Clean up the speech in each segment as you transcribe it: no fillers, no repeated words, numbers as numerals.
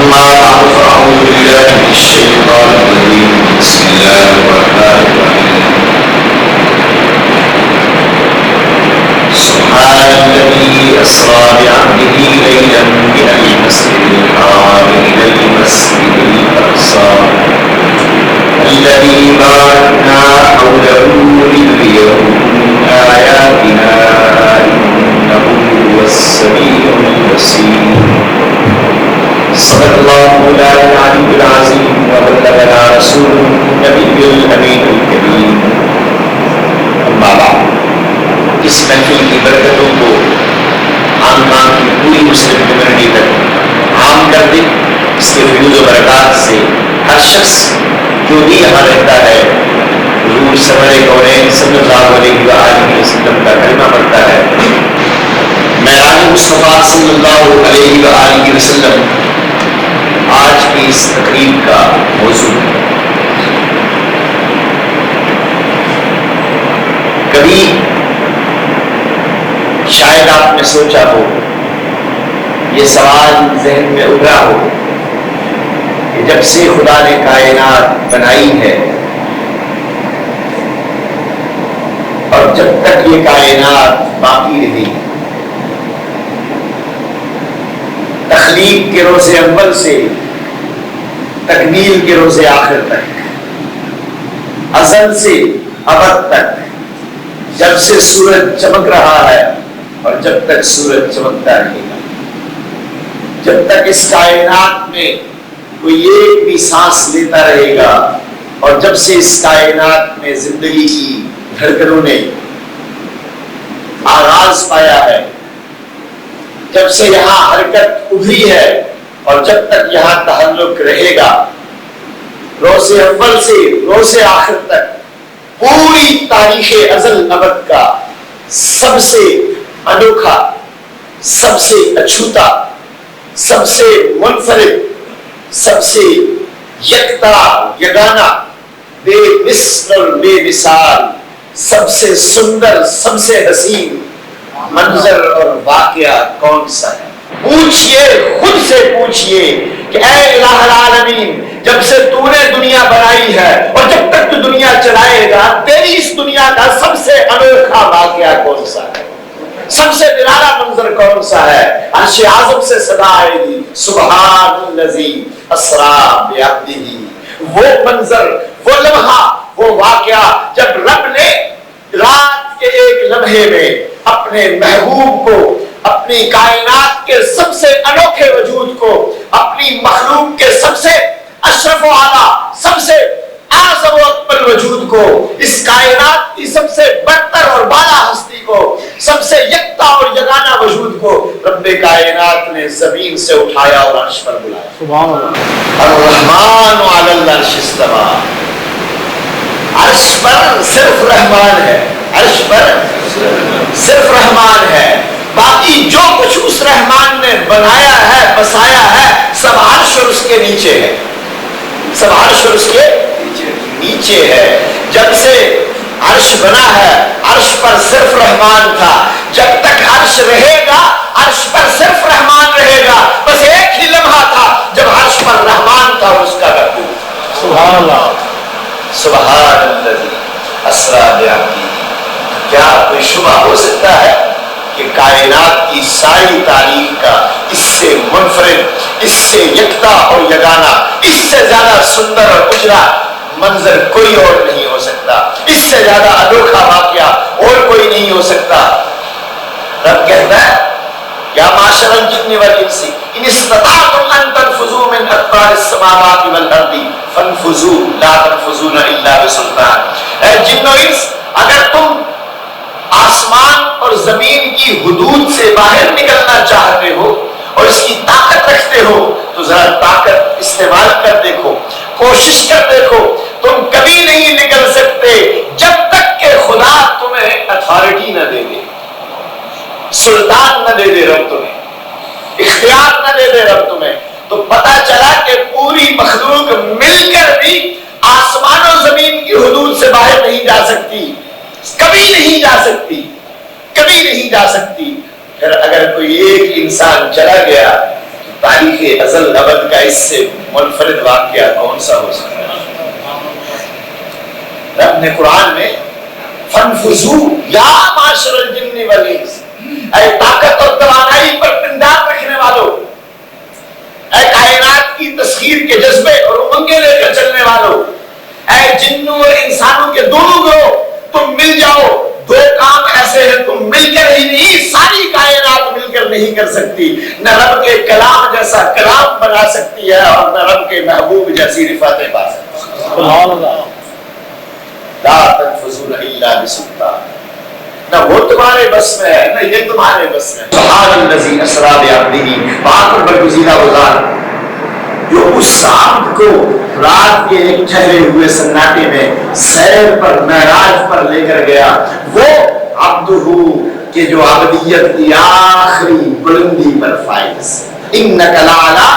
أما بعد فأعوذ بالله من الشيطان الرجيم بسم الله الرحمن الرحيم سبحان الذي أسرى بعبده ليلا من المسجد الحرام إلى المسجد الأقصى الذي باركنا حوله لنريه من آياتنا إنه هو السميع البصير صدق الله مولانا العلي العظيم وبلغنا رسوله النبي الأمين الكريم أما بعد اس محفل کی برکتوں کو عام کی پوری مسلم کمیونٹی تک عام کر دے. اس کے فیوز و برکات سے ہر شخص جو بھی یہاں رہتا ہے حضور سرور کونین صلی اللہ علیہ وآلہ وسلم کا کلمہ پڑھتا ہے. معراج مصطفیٰ صلی اللہ علیہ وآلہ وسلم آج کی اس تقریب کا موضوع ہے. کبھی شاید آپ نے سوچا ہو, یہ سوال ذہن میں ابھرا ہو کہ جب سے خدا نے کائنات بنائی ہے اور جب تک یہ کائنات باقی رہی, تخلیق کے روز اول سے تکمیل کے روز آخر تک, ازل سے ابد تک, جب سے سورج چمک رہا ہے اور جب تک سورج چمکتا رہے گا, جب تک اس کائنات میں کوئی ایک بھی سانس لیتا رہے گا, اور جب سے اس کائنات میں زندگی کی دھڑکنوں نے آغاز پایا ہے, جب سے یہاں حرکت ابھری ہے اور جب تک یہاں تعلق رہے گا, روز اول سے روز آخر تک پوری تاریخ ازل ابد کا سب سے انوکھا, سب سے اچھوتا, سب سے منفرد, سب سے یکتا یگانا, بے مثل اور بے مثال, سب سے سندر, سب سے حسین منظر اور واقعہ کون سا ہے؟ پوچھئے, خود سے پوچھئے کہ اے الہ العالمین, جب سے تو نے دنیا بنائی ہے اور جب تک تو دنیا چلائے گا, تیری اس دنیا کا سب سے انوکھا واقعہ کون سا ہے, سب سے نرالا منظر کون سا ہے؟ عرش اعظم سے صدا آئے گی سبحان الذی اسری بعبدہ. وہ منظر, وہ لمحہ, وہ واقعہ جب رب نے رات کے ایک لمحے میں اپنے محبوب کو, اپنی کائنات کے سب سے انوکھے وجود کو, اپنی مخلوق کے سب سے اشرف و اعلیٰ, سب سے اعظم و اکمل وجود کو, اس کائنات کی سب سے برتر اور بالا ہستی کو, سب سے یکتا اور یگانہ وجود کو رب کائنات نے زمین سے اٹھایا اور عرش پر بلایا. سبحان اللہ. الرحمن علی العرش استوی. عرش پر صرف رحمان ہے, عرش پر صرف رحمان ہے, باقی جو کچھ اس رحمان نے بنایا ہے, بسایا ہے, سب عرش اور اس کے نیچے ہے, سب عرش اور اس کے نیچے ہے. جب سے عرش بنا ہے, عرش پر صرف رحمان تھا, جب تک عرش رہے گا عرش پر صرف رحمان رہے گا. بس ایک ہی لمحہ تھا جب عرش پر رحمان تھا اور اس کا محبوب. سبحان اللہ. سبحان الذی اسری بعبدہ. کیا کوئی شبہ ہو سکتا ہے کہ کائنات کی ساری تاریخ کا اس سے منفرد, اس سے یکتا اور یگانہ, اس سے زیادہ سندر اور اجلا منظر کوئی اور نہیں ہو سکتا, اس سے زیادہ انوکھا واقعہ اور کوئی نہیں ہو سکتا. رب کہتا ہے یا معاشر الجن والانس ان استطعتم ان تنفذوا من اقطار السماوات والارض فانفذوا لا تنفذون الا بسلطان. اے جن و انس, اگر تم آسمان اور زمین کی حدود سے باہر نکلنا چاہتے ہو اور اس کی طاقت رکھتے ہو تو ذرا طاقت استعمال کر دیکھو, کوشش کر دیکھو. تم کبھی نہیں نکل سکتے جب تک کہ خدا تمہیں اتھارٹی نہ دے دے, سلطان نہ دے دے رب تمہیں, اختیار نہ دے دے رب تمہیں. تو پتہ چلا کہ پوری مخلوق مل کر بھی آسمان و زمین کی حدود سے باہر نہیں جا سکتی, کبھی نہیں جا سکتی, کبھی نہیں جا سکتی. پھر اگر کوئی ایک انسان چلا گیا تاریخ ازل ابد کا اس سے منفرد واقعہ کون سا ہو سکتا ہے؟ رب نے قرآن میں فنفذو یا معاشر الجن والانس، اے طاقت اور توانائی پر پندار رکھنے والوں، اے کائنات کی تسخیر کے جذبے اور امنگیں لے کر چلنے والوں، اے جنوں اور انسانوں کے دونوں گروہ، تم مل جاؤ، دو کام ایسے ہیں تم مل کر ہی نہیں، ساری کائنات مل کر نہیں کر سکتی، نہ رب کے کلام جیسا کلام بنا سکتی ہے اور نہ رب کے محبوب جیسی رفعتیں پا سکتی ہے۔ سبحان اللہ۔ لا تنفذون الا بسلطان، نہ وہ تمہارے بس میں ہے نہ یہ تمہارے بس میں ہے۔ سبحان الذی اسریٰ بعبدہ، پاک اور برگزیدہ وہ ذات جو اس عبد کو رات کے ایک ٹھہرے ہوئے سناٹے میں سیر پر معراج پر لے کر گیا، وہ عبدہ کہ جو عبدیت کی آخری بلندی پر فائز، انک لعلی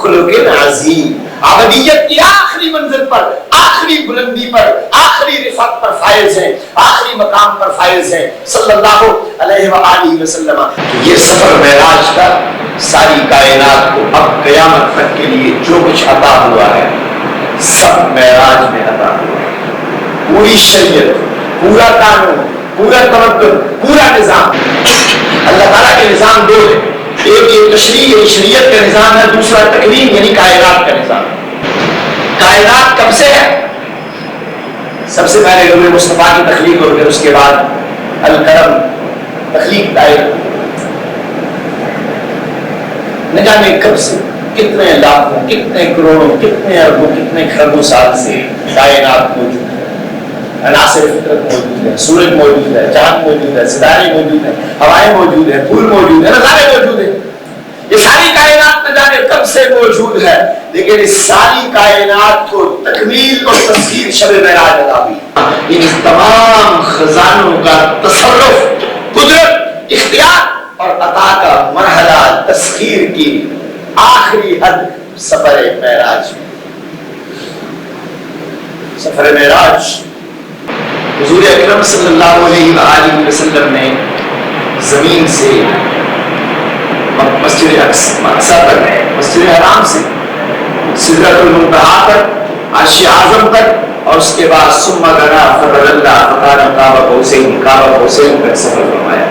خلق عظیم، عبدیت کی آخری منزل پر، آخری بلندی پر، آخری رفعت پر فائز ہے، آخری مقام پر فائز ہے صلی اللہ علیہ وآلہ وسلم۔ یہ سفر معراج کا ساری کائنات کو اب قیامت تک کے لیے جو کچھ عطا ہوا ہے سب معراج میں عطا ہوا ہے۔ پوری شریعت، پورا قانون، پورا تمدن، پورا نظام، اللہ تعالیٰ کے نظام دو ہے، ایک یہ تشریع یعنی شریعت کا نظام ہے، دوسرا تکوین یعنی کائنات کا نظام۔ کائنات کب سے ہے؟ سب سے پہلے نور مصطفیٰ کی تخلیق اور پھر اس کے بعد القلم تخلیق دائر، نہ جانے کب سے، کتنے لاکھوں، کتنے کروڑوں، کتنے اربوں، کتنے خربوں سال سے کائنات موجود ہے، عناصر فطرت موجود ہے، سورج موجود ہے، چاند موجود ہے، ستارے موجود ہیں، ہوائیں موجود ہیں، پھول موجود ہیں، نظارے موجود ہیں، یہ ساری کائنات نہ جانے کب سے موجود ہے، لیکن اس ساری کائنات کو تکمیل اور تسخیر شب معراج عطا ہوئی۔ ان تمام خزانوں کا تصرف، قدرت، اختیار اور عطا کا مرحلہ تسخیر کی آخری حد سفر معراج۔ سفر معراج حضور اکرم صلی اللہ علیہ وآلہ وسلم نے زمین سے مسجد اقصی تک، مسجد حرام سے سدرۃ المنتہا تک، عرش اعظم تک، اور اس کے بعد ثم دنا فتدلی فکان قاب قوسین تک سفر فرمایا۔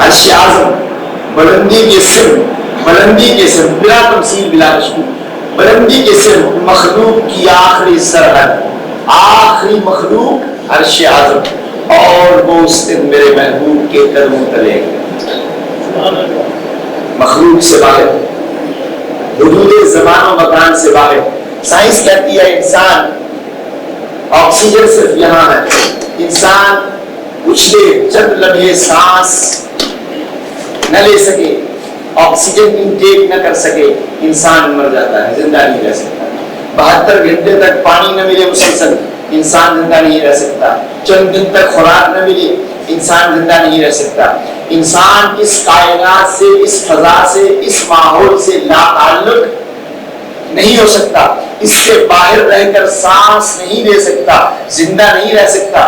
عرش اعظم بلندی کے سر بلا تمثیل بلا تشبیہ، بلندی کے سر مخلوق کی آخری سرحد، آخری مخلوق عرش اعظم، اور وہ اس دن میرے محبوب کے قدموں تلے مخلوق سے باہر، حدود زمان و مکان سے باہر۔ سائنس کہتی ہے انسان آکسیجن صرف یہاں ہے، انسان کچھ دیر چند لمحے سانس نہ لے سکے، آکسیجن انٹیک نہ کر سکے، انسان مر جاتا ہے، زندہ نہیں رہ سکتا۔ 72 گھنٹے تک پانی نہ ملے مسلسل، انسان زندہ نہیں رہ سکتا۔ چند دن تک خوراک نہ ملی، انسان زندہ نہیں رہ سکتا۔ انسان اس کائنات سے، اس فضا سے، اس ماحول سے لا تعلق نہیں ہو سکتا، اس سے باہر رہ کر سانس نہیں لے سکتا، زندہ نہیں رہ سکتا۔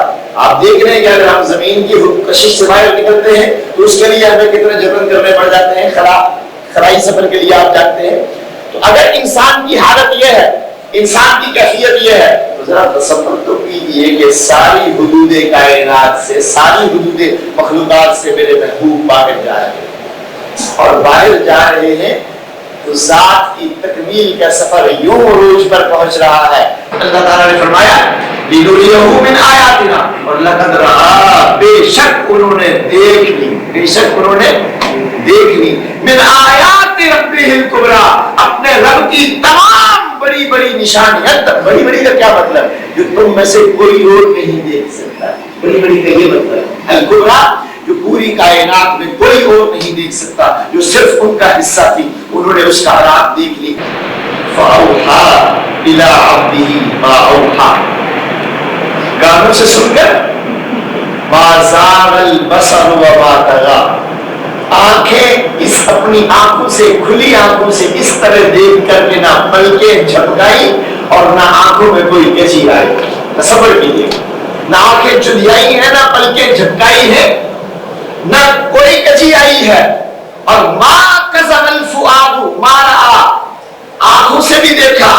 آپ دیکھ رہے ہیں کہ اگر ہم زمین کی کشش سے باہر نکلتے ہیں تو اس کے لیے ہمیں کتنے جتن کرنے پڑ جاتے ہیں، خلائی سفر کے لیے آپ جانتے ہیں۔ تو اگر انسان کی حالت یہ ہے، انسان کی کیفیت یہ ہے، تو ذرا تصور تو کیجیے کہ ساری حدود کائنات سے، ساری حدود مخلوقات سے میرے محبوب باہر جا رہے ہیں، اور باہر جا رہے ہیں تو ذات کی تکمیل کا سفر یوں عروج پر پہنچ رہا ہے۔ اللہ تعالیٰ نے فرمایا لِنُرِيَهُ مِنْ آیَاتِنَا، اور لَقَدْ رَآ، بے شک انہوں نے دیکھ لی، بے شک انہوں نے دیکھ لی، مِنْ آیَاتِ رَبِّهِ الْكُبْرَى، اپنے رب کی تمام بڑی بڑی نشانیاں۔ بڑی بڑی کا کیا مطلب؟ جو تم میں سے کوئی اور نہیں دیکھ سکتا۔ بڑی بڑی کا یہ مطلب الکبریٰ، جو پوری کائنات میں کوئی اور نہیں دیکھ سکتا، جو صرف ان کا حصہ تھی، انہوں نے اس کا حالات دیکھ لی۔ فَأَوْحَىٰ إِلَىٰ عَبْدِهِ مَا أَوْحَىٰ، کانوں سے سن کر مَا زَاغَ الْبَصَرُ وَمَا طَغَىٰ، آنکھیں اس اپنی آنکھوں سے، کھلی آنکھوں سے اس طرح دیکھ کر کے نہ پلکیں جھپکائی اور نہ آنکھوں میں کوئی کجی آئی۔ تصور کیجیے، نہ آنکھیں چدھیائی ہیں، نہ پلکیں جھپکائی ہیں، نہ کوئی کجی آئی ہے، اور ما کذب الفؤاد ما رأى، آنکھوں سے بھی دیکھا،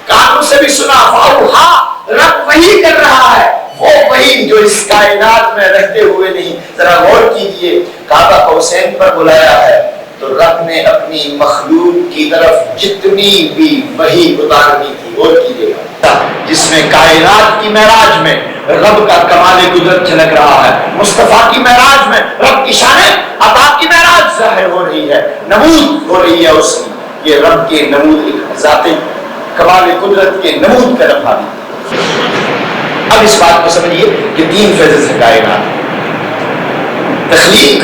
کانوں سے بھی سنا، فاوحا، رب وحی کر رہا ہے، وہ وحی جو اس کائنات میں رہتے ہوئے نہیں۔ ذرا غور کیجئے، کعبہ قوسین پر بلایا ہے تو رب نے اپنی مخلوق کی طرف جتنی بھی وحی اتارنی تھی، غور کیجئے گا، جس میں کائنات کی معراج میں رب کا کمال قدرت جھلک رہا ہے، مصطفیٰ کی معراج میں رب کی شان عطا کی معراج ظاہر ہو رہی ہے، نمود ہو رہی ہے اس کی، یہ رب کے نمود ایک ذاتی کمال قدرت کے نمود کا رفع ہے۔ اب اس بات کو سمجھیے کہ تین فیزز ہے کائنات، تخلیق،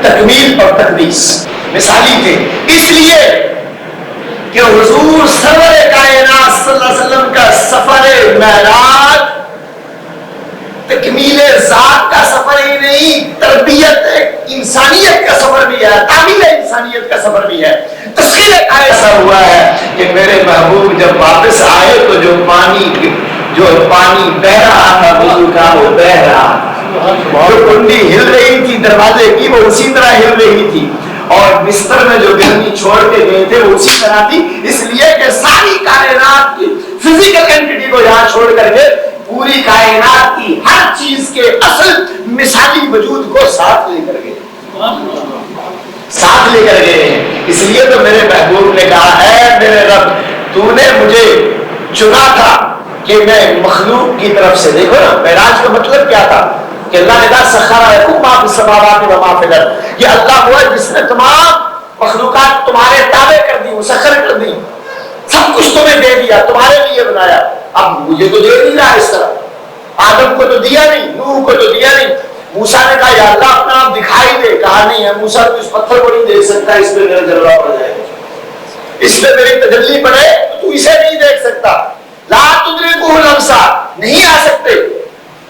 تکمیل اور تقدیس، مثالی تھے اس لیے کہ حضور سرور کائنات صلی اللہ علیہ وسلم کا سفر معراج تکمیل ذات کا سفر ہی نہیں، تربیت انسانیت کا سفر بھی ہے، تعمیل انسانیت کا سفر بھی ہے۔ تسخیر ایسا ہوا ہے کہ میرے محبوب جب واپس آئے تو جو پانی بہ رہا تھا وضو کا وہ بہ رہا تھا، جو کنڈی ہل رہی تھی دروازے کی وہ اسی طرح ہل رہی تھی، اور بستر میں جو گرمی چھوڑ کے گئے تھے وہ اسی طرح تھی، اس لیے کہ ساری کائنات کی فزیکل اینٹیٹی کو یہاں چھوڑ کر کے پوری کائنات کی ہر چیز کے اصل مثالی وجود کو ساتھ لے کر گئے، ساتھ لے کر گئے ہیں۔ اس لیے تو میرے محبوب نے کہا ہے میرے رب تو نے مجھے چنا تھا کہ میں مخلوق کی طرف سے، دیکھو نا معراج کا مطلب کیا تھا کہ اللہ نے کہا سخر لکم ما فی السماوات و ما فی الارض، یہ اللہ ہوا جس نے تمام مخلوقات تمہارے تابع کر دی، مسخر کر دی، سب کچھ تمہیں دے دیا، تمہارے لیے بنایا۔ اب مجھے تو دے نہیں رہا اس طرح، آدم کو تو دیا نہیں، نوح کو تو دیا نہیں۔ موسیٰ نے کہا یا اللہ اپنا آپ دکھائی دے، کہا نہیں ہے موسیٰ تو اس پتھر کو نہیں دیکھ سکتا، اس پہ میرا جلوہ پڑ جائے گا، اس پہ میری تجلی پڑے تو اسے نہیں دیکھ سکتا۔ لا تدرکہ الابصار، نہیں آ سکتے،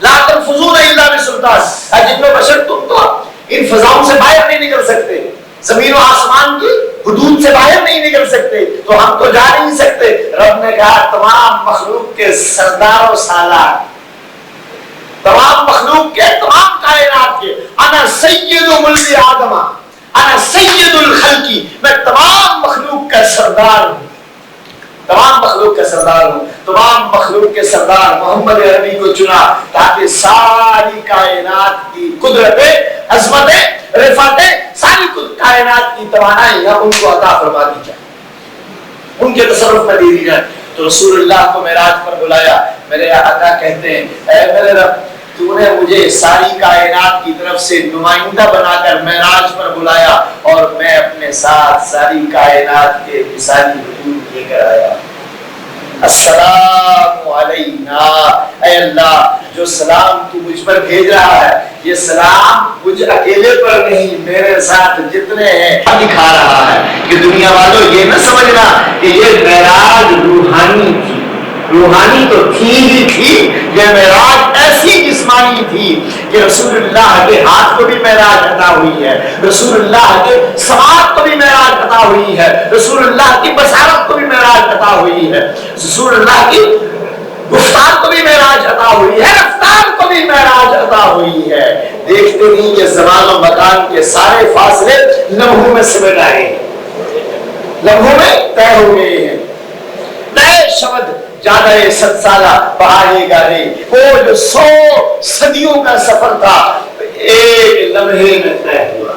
لا تنفذون الا بسلطان، جن و بشر تم تو ان فضاؤں سے باہر نہیں نکل سکتے، زمین و آسمان کی حدود سے باہر نہیں نکل سکتے، تو ہم تو جا نہیں سکتے۔ رب نے کہا تمام مخلوق کے سردار و سالار، تمام مخلوق کے، تمام کائنات کے، انا سید ملک آدم، انا سید الخلقی، میں تمام مخلوق کا سردار ہوں، تمام مخلوق کا سردار ہوں۔ تمام مخلوق کے سردار محمد عربی کو چنا تاکہ ساری کائنات کی قدرت، عظمت، رفعت، ساری کائنات کی توانائی ان کو عطا فرما دی جائے، ان کے تصرف میں دے دی جائے۔ تو رسول اللہ کو معراج پر بلایا، میرے آقا کہتے ہیں اے میرے رب تو نے مجھے ساری کائنات کی طرف سے نمائندہ بنا کر معراج پر بلایا، اور میں اپنے ساتھ ساری کائنات کے مثالی وجود لے کر آیا۔ السلام علینا، اے اللہ جو سلام تو مجھ پر بھیج رہا ہے یہ سلام مجھ اکیلے پر نہیں، میرے ساتھ جتنے ہیں دکھا رہا ہے کہ دنیا والوں یہ نہ سمجھنا کہ یہ معراج روحانی تھی، روحانی تو تھی ہی تھی، یہ معراج ایسی جسمانی تھی کہ رسول اللہ کے ہاتھ کو بھی معراج عطا ہوئی ہے، رسول اللہ کے سماعت کو بھی معراج عطا ہوئی ہے، رسول اللہ کی بصارت کو بھی معراج عطا ہوئی ہے، رسول اللہ کی گفتار کو بھی معراج عطا ہوئی ہے، رفتار کو بھی معراج عطا ہوئی ہے۔ دیکھتے نہیں کہ زمان و مکان کے سارے فاصلے لمحوں میں سمٹ آئے ہیں، لمحوں میں طے ہو گئے ہیں۔ نئے شبد جانا 7 سالہ بہائے گانے، وہ جو 100 صدیوں کا سفر تھا ایک لمحے میں طے ہوا۔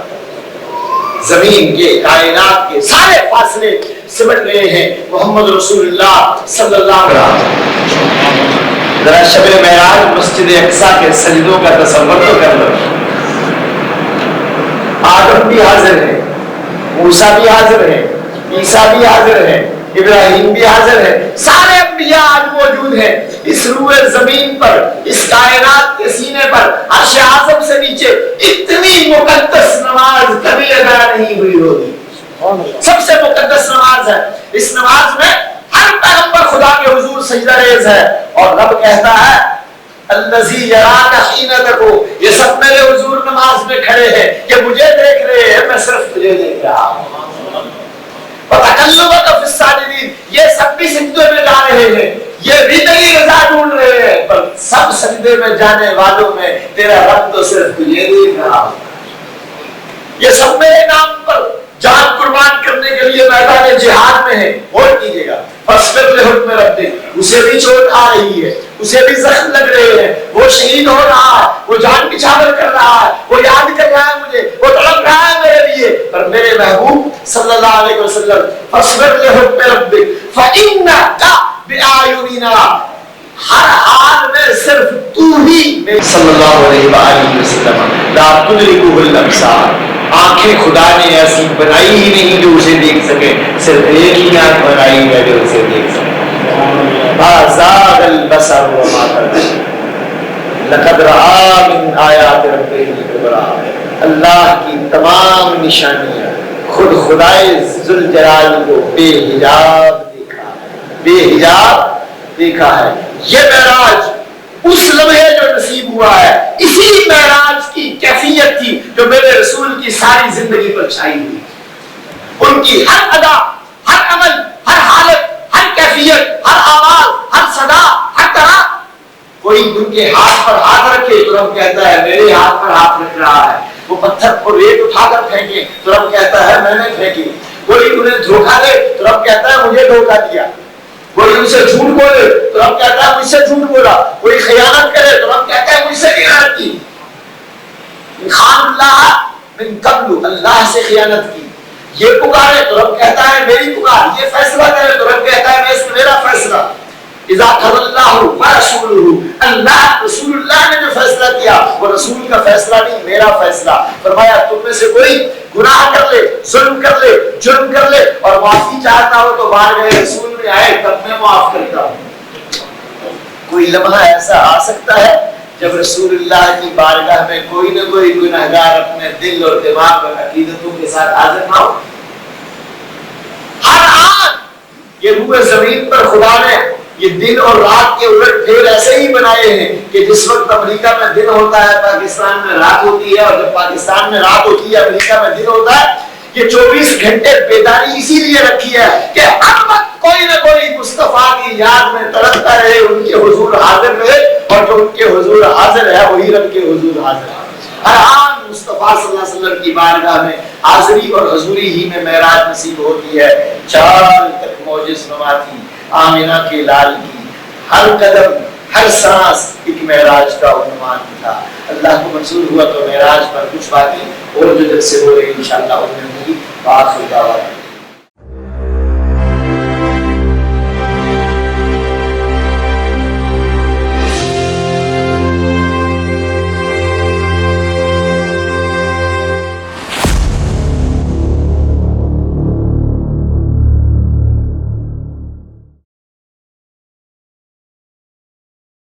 زمین کے، کائنات کے سارے فاصلے سمٹ گئے ہیں محمد رسول اللہ صلی اللہ علیہ وسلم۔ ذرا شب معراج مسجد اقصی کے سجدوں کا تصور تو کر لو، آدم بھی حاضر ہے، موسیٰ بھی حاضر ہے، عیسیٰ بھی حاضر ہے، ابراہیم بھی حاضر ہے، سارے انبیاء آج موجود ہیں اس روئے زمین پر، اس کائنات کے سینے پر، عرش اعظم سے نیچے۔ اتنی مقدس نماز کبھی ادا نہیں ہوئی ہوگی، سب سے مقدس نماز ہے۔ اس نماز میں ہر پیغمبر خدا کے حضور سجدہ ریز ہے، اور رب کہتا ہے الذی یراک حین تقوم، یہ سب میرے حضور نماز میں کھڑے ہیں، یہ مجھے دیکھ رہے ہیں، میں صرف تجھے دیکھ رہا ہوں۔ وَتَقَلُّبَكَ فِي السَّاجِدِينَ، یہ سب بھی سجدے میں جا رہے ہیں، یہ بھی تیری رضا ڈھونڈ رہے ہیں، پر سب سجدے میں جانے والوں میں تیرا رب تو صرف تجھے دیکھ رہا ہوں۔ یہ سب میرے نام پر جان قربان کرنے کے لیے میدان جہاد میں ہے. غور کیجیے گا. فاصبر لحکم ربک، اسے بھی چوٹ آ رہی ہے، اسے بھی زخم لگ رہے ہیں، وہ شہید ہو رہا ہے، وہ جان نچھاور کر رہا ہے، وہ یاد کر رہا ہے مجھے، وہ تڑپ رہا ہے میرے لیے. پر میرے محبوب صلی اللہ علیہ وسلم فاصبر لحکم ربک فإنک بأعیننا، ہر حال میں صرف تو ہی صلی اللہ علیہ وآلہ وسلم لا تدرکہ الابصار، آنکھیں خدا نے ایسی بنائی ہی نہیں جو اسے دیکھ سکے، صرف ایک ہی آنکھ بنائی ہے جو اسے دیکھ سکے. ما زاغ البصر وما طغى لقد رأى من آیات ربہ الکبریٰ. اللہ کی تمام نشانیاں خود خدائے ذوالجلال کو بے حجاب دیکھا، بے حجاب دیکھا ہے. یہ معراج اس لمحے جو نصیب ہوا ہے، اسی معراج کی کیفیت تھی جو میرے رسول کی ساری زندگی پر چھائی ہوئی. ان کی ہر ادا، ہر عمل، ہر حالت، ہر کیفیت، ہر آواز، ہر صدا، ہر طرح. کوئی ان کے ہاتھ پر ہاتھ رکھے تو رب کہتا ہے میرے ہاتھ پر ہاتھ رکھ رہا ہے. وہ پتھر کو ریت اٹھا کر پھینکے تو رب کہتا ہے میں نے پھینکی. کوئی انہیں دھوکہ دے تو رب کہتا ہے مجھے دھوکہ دیا. کوئی ان سے جھوٹ بولے تو رب کہتا ہے مجھ سے جھوٹ بولا. کوئی خیانت کرے تو رب کہتا ہے مجھ سے خیانت کی. خان اللہ من قبل، اللہ سے خیانت کی. یہ پکارے تو رب کہتا ہے میری پکار. یہ فیصلہ کرے تو رب کہتا ہے میرا فیصلہ. اذا قضى الله ورسوله، اللہ رسول اللہ نے جو فیصلہ کیا وہ رسول کا فیصلہ نہیں، میرا فیصلہ. فرمایا تم میں سے کوئی گناہ کر لے، ظلم کر لے، جرم کر لے اور معافی چاہتا ہو تو بارگاہ رسول میں آئے تب میں معاف کرتا ہوں. کوئی لمحہ ایسا آ سکتا ہے جب رسول اللہ کی بارگاہ میں کوئی نہ کوئی گنہگار اپنے دل اور دماغ اور عقیدتوں کے ساتھ حاضر نہ ہو. ہر آن یہ روح زمین پر خدا نے یہ دن اور رات کے الٹ پھیر ایسے ہی بنائے ہیں کہ جس وقت امریکہ میں دن ہوتا ہے پاکستان میں رات ہوتی ہے، اور جب پاکستان میں رات ہوتی ہے امریکہ میں دن ہوتا ہے. یہ 24 گھنٹے بیداری اسی لیے رکھی ہے کہ ہر وقت کوئی نہ کوئی مصطفیٰ کی یاد میں تڑپتا رہے، ان کے حضور حاضر رہے، اور جو ان کے حضور حاضر ہے وہی رب کے حضور حاضر ہے. ہر آن مصطفیٰ صلی اللہ علیہ وسلم کی بارگاہ میں حاضری اور حضوری ہی میں معراج نصیب ہوتی ہے. چال تک موجز نما تھی آمینہ کے لال کی، ہر قدم ہر سانس ایک معراج کا عنوان تھا. اللہ کو منظور ہوا تو معراج پر کچھ باتیں اور جو جب سے ہو رہی انشاءاللہ ان میں ہوگی. آخر دعوانا